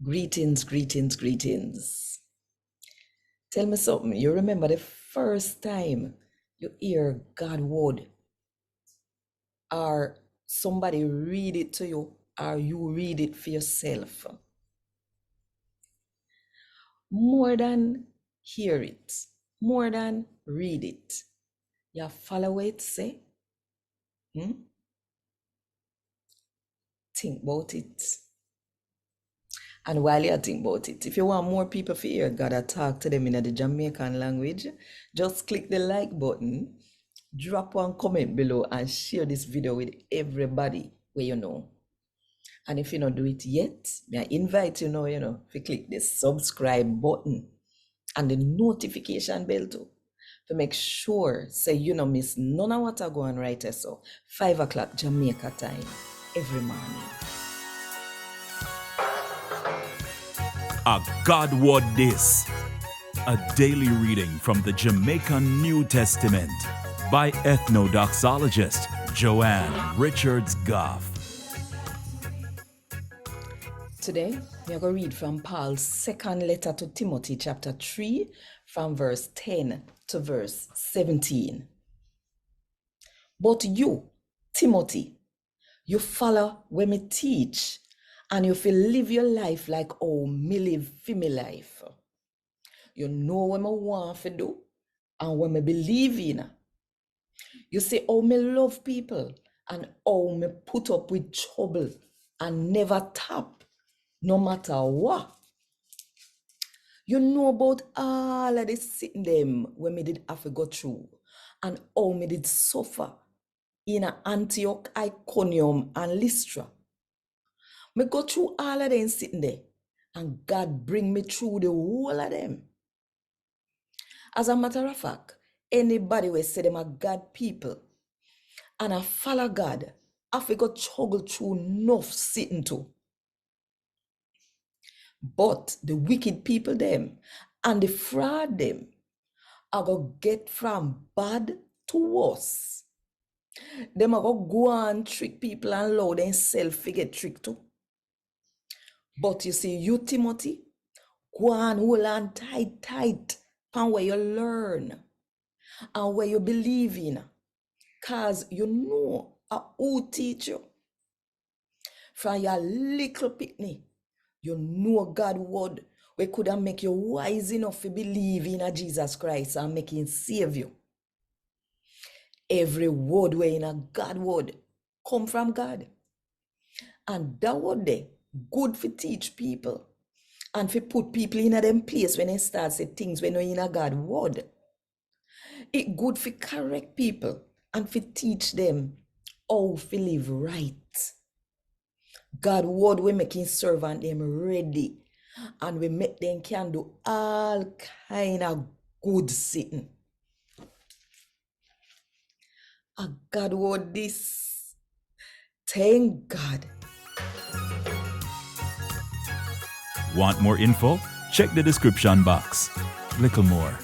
Greetings, greetings, greetings. Tell me something. You remember the first time you hear God's word, or somebody read it to you, or you read it for yourself? More than hear it, more than read it, you follow it, say, think about it. And while you think about it, if you want more people to hear God, I talk to them in the Jamaican language, just click the like button, drop one comment below, and share this video with everybody where you know. And if you don't do it yet, I invite you now, to click the subscribe button and the notification bell too, to make sure, say you don't miss none of what I go on right here. So 5 o'clock Jamaica time every morning. A God Word This, a daily reading from the Jamaican New Testament by Ethnodoxologist Joanne Richards Goffe. Today, we are going to read from Paul's second letter to Timothy, chapter 3, from verse 10 to verse 17. But you, Timothy, you follow when me teach, and you feel live your life like how me live for me life. You know what I want to do and what I believe in. You say how me love people and how me put up with trouble and never tap, no matter what. You know about all of this sitting them when me did have to go through and how me did suffer in Antioch, Iconium, and Lystra. Me go through all of them sitting there, and God bring me through the whole of them. As a matter of fact, anybody will say them are God people and I follow God, have to go struggle through enough sitting too. But the wicked people them and the fraud them are going to get from bad to worse. Them are going to go and trick people and allow themselves to get tricked too. But you see, you, Timothy, go and hold on tight on where you learn and where you believe in. Because you know who teach you. From your little picnic, you know God's word. We could have make you wise enough to believe in Jesus Christ and make him save you. Every word we in a God word come from God. And that word there, good for teach people. And for put people in a them place when they start say things when you're in a God word. It good for correct people and for teach them how to live right. God word we making servant them ready. And we make them can do all kind of good sitting. A God word this. Thank God. Want more info? Check the description box. Little more.